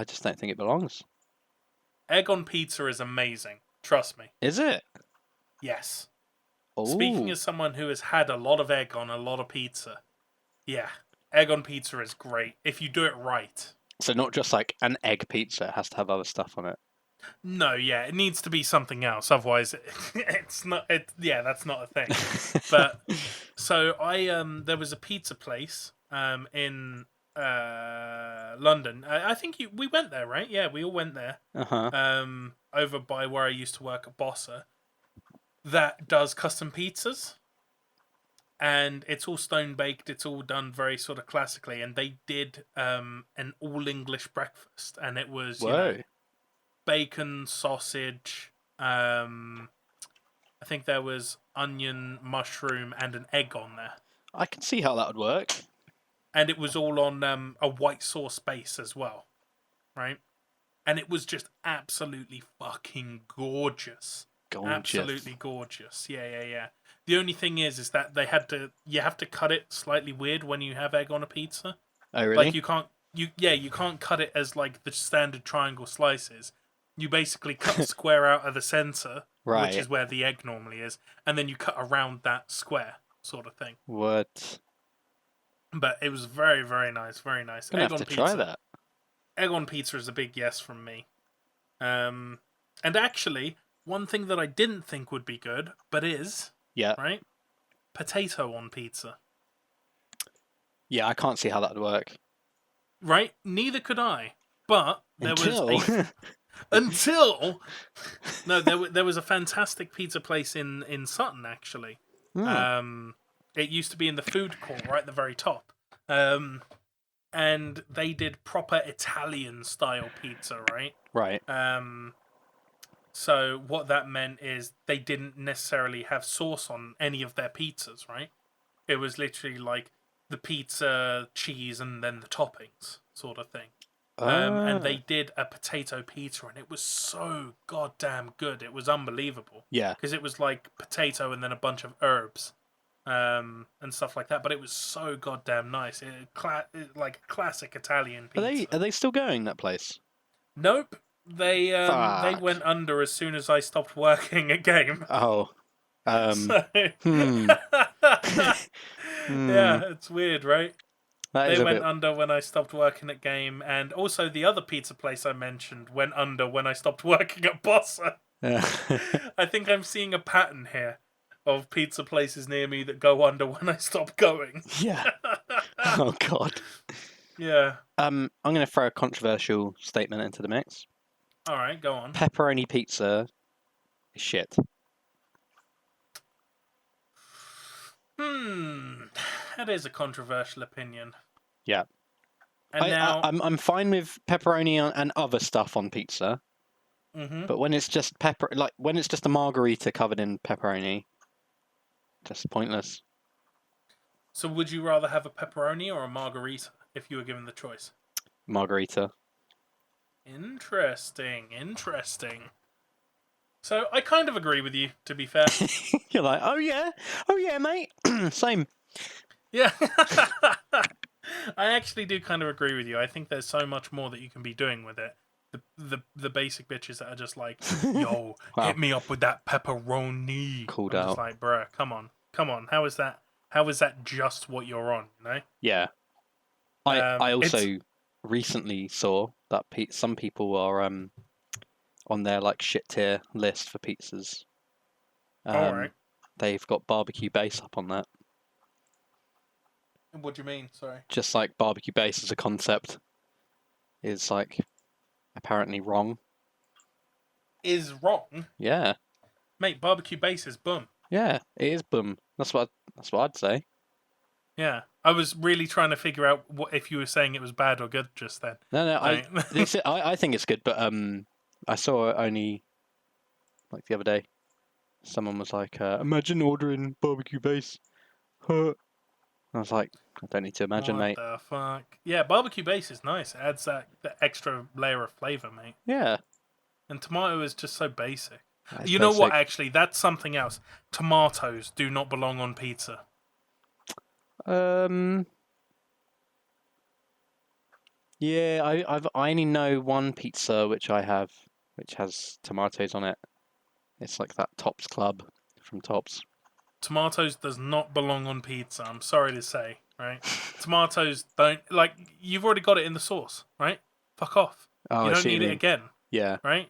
just don't think it belongs. Egg on pizza is amazing. Trust me. Is it? Yes. Ooh. Speaking as someone who has had a lot of egg on a lot of pizza, yeah, egg on pizza is great if you do it right. So not just like an egg pizza, it has to have other stuff on it. No, yeah, it needs to be something else. Otherwise, it's not. That's not a thing. But so there was a pizza place in London. I think we went there, right? Yeah, we all went there. Over by where I used to work at Bossa, that does custom pizzas, and it's all stone baked. It's all done very sort of classically, and they did an all English breakfast, and it was bacon, sausage. I think there was onion, mushroom, and an egg on there. I can see how that would work. And it was all on a white sauce base as well, right? And it was just absolutely fucking gorgeous. Absolutely gorgeous. Yeah. The only thing is that you have to cut it slightly weird when you have egg on a pizza. Oh, really? Like you can't cut it as like the standard triangle slices. You basically cut the square out of the center, which is where the egg normally is, and then you cut around that square sort of thing. What? But it was very, very nice. Very nice. I'm gonna have to try that. Egg on pizza is a big yes from me. And actually, one thing that I didn't think would be good, but is, right? Potato on pizza. Yeah, I can't see how that would work. Right? Neither could I. But there was Until... until no, there was a fantastic pizza place in Sutton actually. Oh, It used to be in the food court right at the very top. And they did proper Italian style pizza, right? right. So what that meant is they didn't necessarily have sauce on any of their pizzas, right? It was literally like the pizza, cheese, and then the toppings sort of thing. And they did a potato pizza, and it was so goddamn good. It was unbelievable. Yeah. Because it was like potato and then a bunch of herbs, and stuff like that. But it was so goddamn nice. Like classic Italian pizza. Are they still going, that place? Nope. They Fuck. went under as soon as I stopped working at Game. Oh. So... Hmm. Yeah, it's weird, right? They went under when I stopped working at Game, and also the other pizza place I mentioned went under when I stopped working at Bossa. I think I'm seeing a pattern here of pizza places near me that go under when I stop going. Yeah. Oh God. Yeah. I'm going to throw a controversial statement into the mix. All right, go on. Pepperoni pizza is shit. That is a controversial opinion. Yeah. And now I'm fine with pepperoni and other stuff on pizza. Mm-hmm. But when it's just when it's just a margarita covered in pepperoni, just pointless. So would you rather have a pepperoni or a margarita if you were given the choice? Margarita. Interesting. So I kind of agree with you, to be fair. You're like, oh yeah, mate. Same. Yeah. I actually do kind of agree with you. I think there's so much more that you can be doing with it. The basic bitches that are just like, yo, Wow. hit me up with that pepperoni. Called I'm out. just like, bruh, come on. How is that just what you're on, you know? Yeah. I also recently saw that some people are on their like shit tier list for pizzas. All right. They've got barbecue base up on that. What do you mean? Sorry. Just like barbecue base as a concept is like apparently wrong. Is wrong? Yeah. Mate, barbecue base is boom. Yeah, it is boom. That's what I'd say. Yeah, I was really trying to figure out what if you were saying it was bad or good just then. No, I think it's good, but I saw it only like the other day. Someone was like, "Imagine ordering barbecue base." I was like, "I don't need to imagine, mate." What the fuck? Yeah, barbecue base is nice. It adds that extra layer of flavor, mate. Yeah. And tomato is just so basic. You know what? Actually, that's something else. Tomatoes do not belong on pizza. Yeah, I only know one pizza which has tomatoes on it. It's like that Tops Club from Tops. Tomatoes does not belong on pizza. I'm sorry to say, right? Tomatoes don't like. You've already got it in the sauce, right? Fuck off. Oh, you don't need it again. Yeah. Right?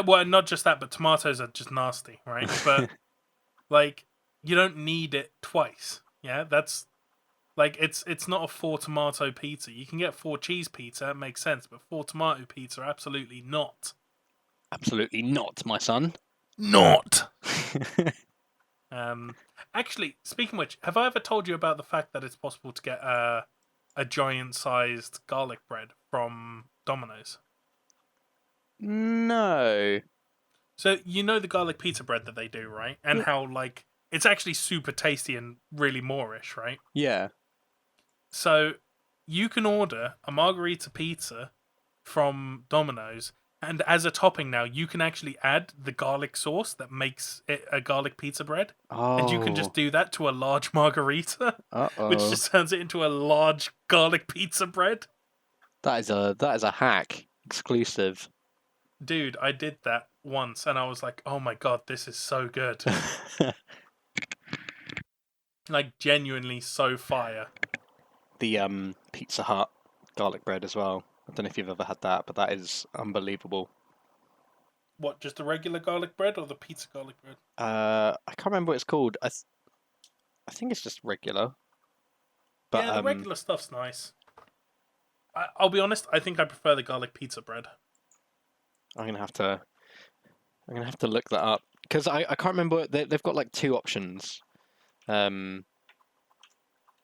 Well, not just that, but tomatoes are just nasty, right? But like, you don't need it twice. Yeah, that's like it's not a 4 tomato pizza. You can get 4 cheese pizza, it makes sense, but 4 tomato pizza, absolutely not. Absolutely not, my son. Not. Actually, speaking of which, have I ever told you about the fact that it's possible to get a giant-sized garlic bread from Domino's? No. So you know the garlic pizza bread that they do, right? And how like it's actually super tasty and really Moorish, right? Yeah. So you can order a margarita pizza from Domino's, and as a topping now, you can actually add the garlic sauce that makes it a garlic pizza bread. Oh. And you can just do that to a large margarita, which just turns it into a large garlic pizza bread. That is a hack exclusive. Dude, I did that once, and I was like, "Oh my god, this is so good!" Like genuinely so fire. The Pizza Hut garlic bread as well. I don't know if you've ever had that, but that is unbelievable. What, just the regular garlic bread or the pizza garlic bread? I can't remember what it's called. I think it's just regular. But yeah, the regular stuff's nice. I'll be honest. I think I prefer the garlic pizza bread. I'm gonna have to look that up because I can't remember. They've got like 2 options, and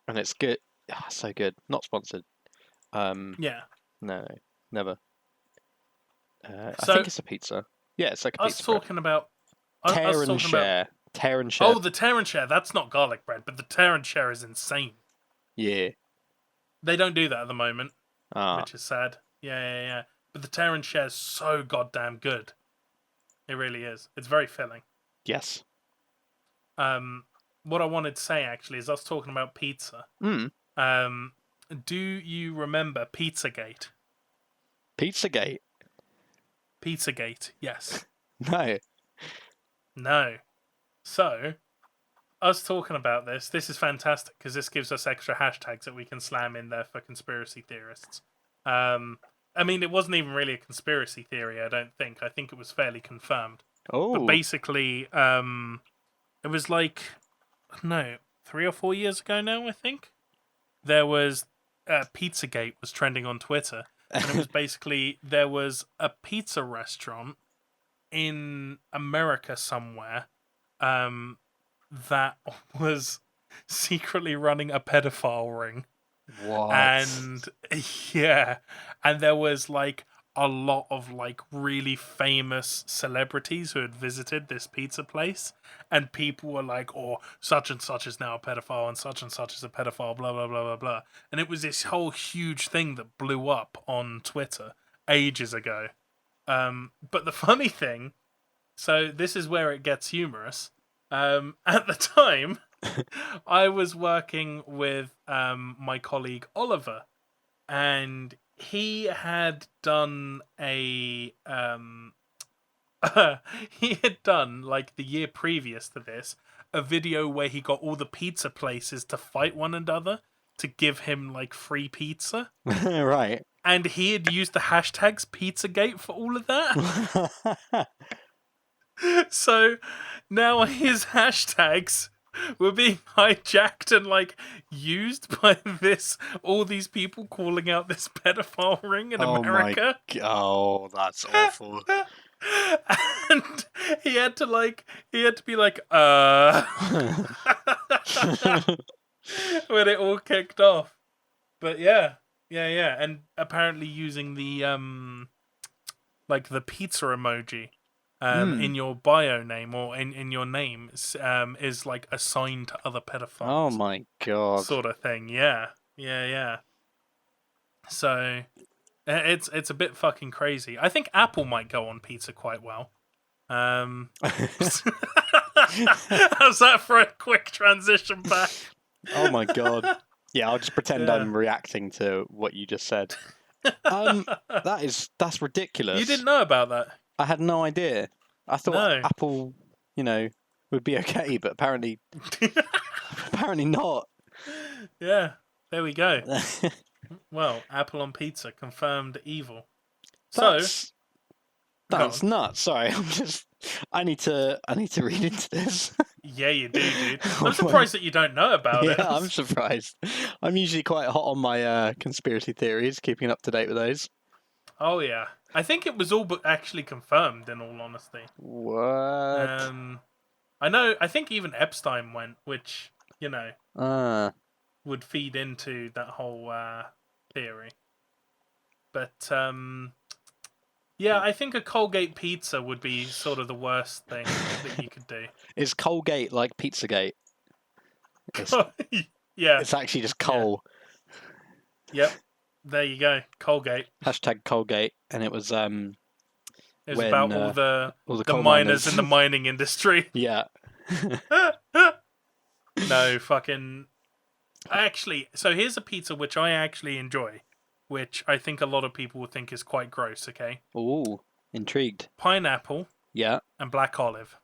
it's good. So good. Not sponsored. Yeah. No, never. I So think it's a pizza. Yeah, it's like a us pizza bread. talking about Tear us and talking about. share. Tear and share. Oh, the tear and share. That's not garlic bread, but the tear and share is insane. Yeah. They don't do that at the moment, Ah. which is sad. Yeah. But the tear and share is so goddamn good. It really is. It's very filling. Yes. What I wanted to say actually is us talking about pizza. Do you remember Pizzagate? Pizzagate. Pizzagate, yes. No. No. So, us talking about this is fantastic because this gives us extra hashtags that we can slam in there for conspiracy theorists. I mean, it wasn't even really a conspiracy theory, I don't think. I think it was fairly confirmed. Oh. But basically, it was like, no, 3 or 4 years ago now, I think. There was Pizzagate was trending on Twitter, and it was basically there was a pizza restaurant in America somewhere that was secretly running a pedophile ring. What? And yeah, and there was like a lot of like really famous celebrities who had visited this pizza place, and people were like, "Oh, such and such is now a pedophile, and such is a pedophile." Blah blah blah blah blah. And it was this whole huge thing that blew up on Twitter ages ago. But the funny thing, so this is where it gets humorous. At the time, I was working with my colleague Oliver, and he had done he had done like the year previous to this a video where he got all the pizza places to fight one another to give him like free pizza. Right. And he had used the hashtags Pizzagate for all of that. So now his hashtags were being hijacked and like used by all these people calling out this pedophile ring in America. Oh, that's awful. And he had to be like, when it all kicked off. But yeah. And apparently using the like the pizza emoji in your bio name or in your name is like assigned to other pedophiles. Oh my god. Sort of thing. Yeah. So it's a bit fucking crazy. I think Apple might go on pizza quite well. How's that for a quick transition back? Oh my god. Yeah, I'll just pretend I'm reacting to what you just said. That's ridiculous. You didn't know about that? I had no idea. I thought Apple, would be okay, but apparently not. Yeah, there we go. Well, Apple on pizza confirmed evil. That's nuts. Sorry, I need to read into this. Yeah, you do, dude. I'm surprised that you don't know about it. Yeah, I'm surprised. I'm usually quite hot on my conspiracy theories, keeping up to date with those. Oh yeah, I think it was all but actually confirmed. In all honesty, what? I know. I think even Epstein went, which would feed into that whole theory. But yeah, I think a Colgate pizza would be sort of the worst thing that you could do. Is Colgate like Pizzagate? Yeah. It's actually just coal. Yeah. Yep. There you go. Colgate. Hashtag Colgate. And it was it was about all the miners in the mining industry. Yeah. No, fucking... Actually, so here's a pizza which I actually enjoy, which I think a lot of people would think is quite gross, okay? Ooh, intrigued. Pineapple. Yeah. And black olive.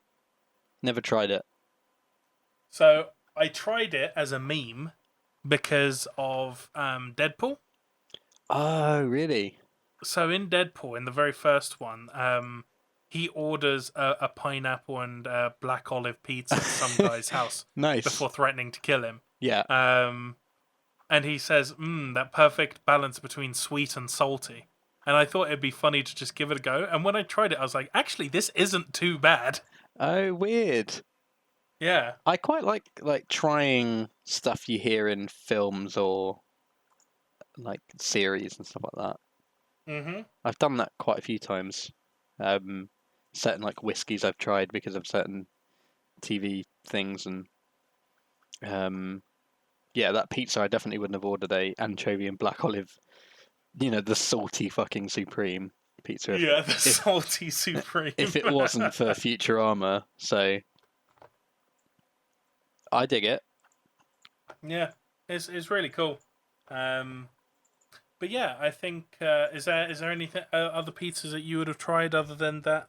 Never tried it. So, I tried it as a meme because of Deadpool. Oh, really? So in Deadpool, in the very first one, he orders a pineapple and black olive pizza at some guy's house. Nice. Before threatening to kill him. Yeah. and he says, that perfect balance between sweet and salty. And I thought it'd be funny to just give it a go. And when I tried it, I was like, actually, this isn't too bad. Oh, weird. Yeah. I quite like trying stuff you hear in films or like series and stuff like that. Mm-hmm. I've done that quite a few times. Certain like whiskies I've tried because of certain TV things, and yeah, that pizza I definitely wouldn't have ordered a anchovy and black olive, the salty fucking supreme pizza. Yeah, the salty supreme. If it wasn't for Futurama, so I dig it. Yeah, it's really cool. But yeah, I think is there anything other pizzas that you would have tried other than that?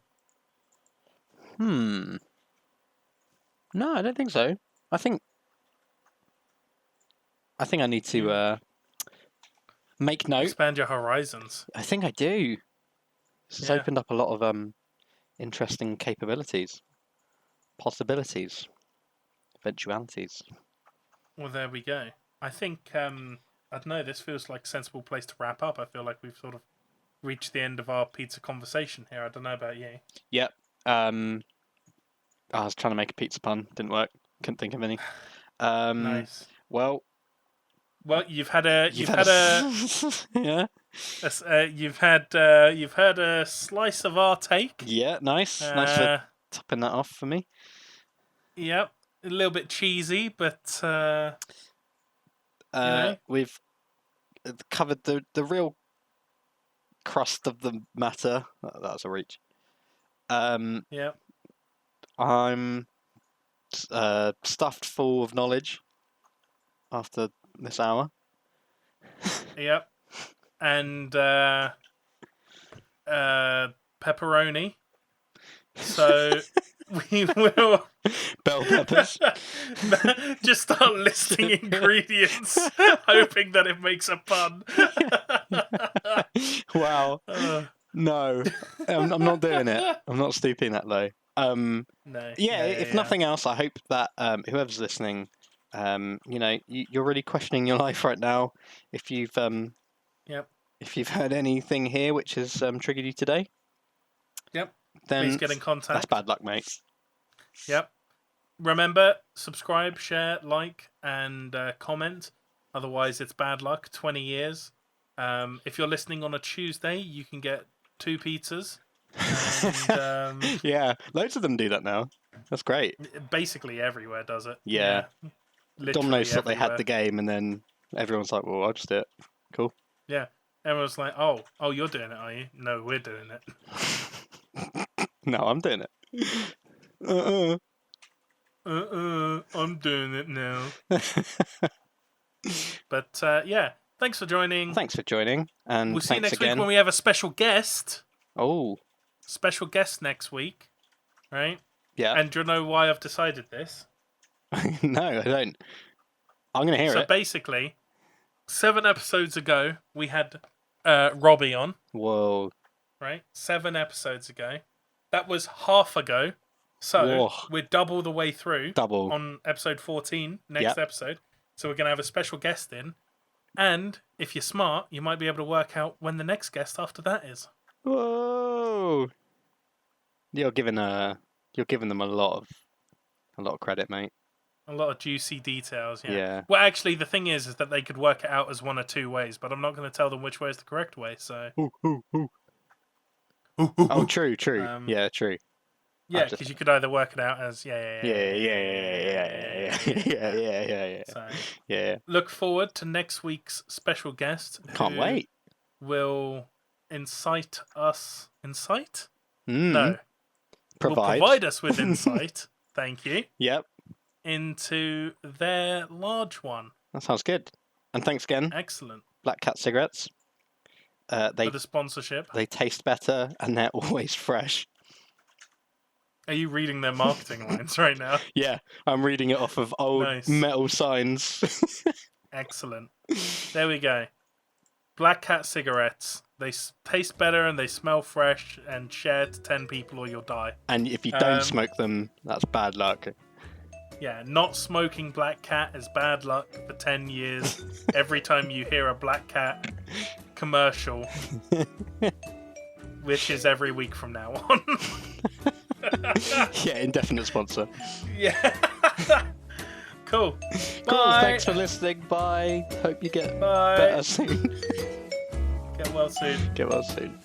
No, I don't think so. I think I need to make note. Expand your horizons. I think I do. This has opened up a lot of interesting capabilities, possibilities, eventualities. Well, there we go. I think I don't know. This feels like a sensible place to wrap up. I feel like we've sort of reached the end of our pizza conversation here. I don't know about you. Yep. I was trying to make a pizza pun. Didn't work. Couldn't think of any. Nice. Well, you've had a yeah. You've had a slice of our take. Yeah, nice. Nice for topping that off for me. Yep, a little bit cheesy, but we've covered the real crust of the matter. That was a reach. Yep. I'm stuffed full of knowledge after this hour. Yep. And pepperoni. So we will bell peppers. Just start listing ingredients, hoping that it makes a pun. Wow. No, I'm not doing it. I'm not stooping that low. No. Yeah, if nothing else, I hope that whoever's listening, you're really questioning your life right now. If you've if you've heard anything here which has triggered you today, then please get in contact. That's bad luck, mate. Yep. Remember, subscribe, share, like, and comment. Otherwise, it's bad luck. 20 years. If you're listening on a Tuesday, you can get 2 pizzas. And, yeah, loads of them do that now. That's great. Basically, everywhere does it. Yeah. Domino's thought they had the game, and then everyone's like, "Well, I'll just do it." Cool. Yeah. Everyone's like, "Oh, you're doing it, are you?" No, we're doing it. No, I'm doing it. I'm doing it now. But yeah, thanks for joining. Thanks for joining, and we'll see you next again. week when we have a special guest. Oh, special guest next week, right? Yeah. And do you know why I've decided this? No, I don't. I'm going to hear it. So basically, 7 episodes ago, we had Robbie on. Whoa. Right? 7 episodes ago. That was half ago. So we're double the way through. Double. On episode 14, next episode. So we're going to have a special guest in. And if you're smart, you might be able to work out when the next guest after that is. Whoa. You're giving them a lot of credit, mate. A lot of juicy details, yeah. Well, actually, the thing is that they could work it out as one or 2 ways, but I'm not going to tell them which way is the correct way. So. Oh, true. Yeah, true. Yeah, because you could either work it out as yeah. So, yeah. Look forward to next week's special guest. Can't wait. Will incite us. Insight? No. Will provide us with insight. Thank you. Yep. Into their large one. That sounds good. And thanks again. Excellent. Black Cat cigarettes. For the sponsorship. They taste better and they're always fresh. Are you reading their marketing lines right now? Yeah, I'm reading it off of old metal signs. Excellent. There we go. Black Cat cigarettes. They taste better and they smell fresh, and share to 10 people or you'll die. And if you don't smoke them, that's bad luck. Yeah, not smoking black cat is bad luck for 10 years. Every time you hear a black cat commercial, which is every week from now on. Yeah, indefinite sponsor. Yeah. Cool. Cool. Bye. Thanks for listening. Bye. Hope you get better soon. Get well soon. Get well soon.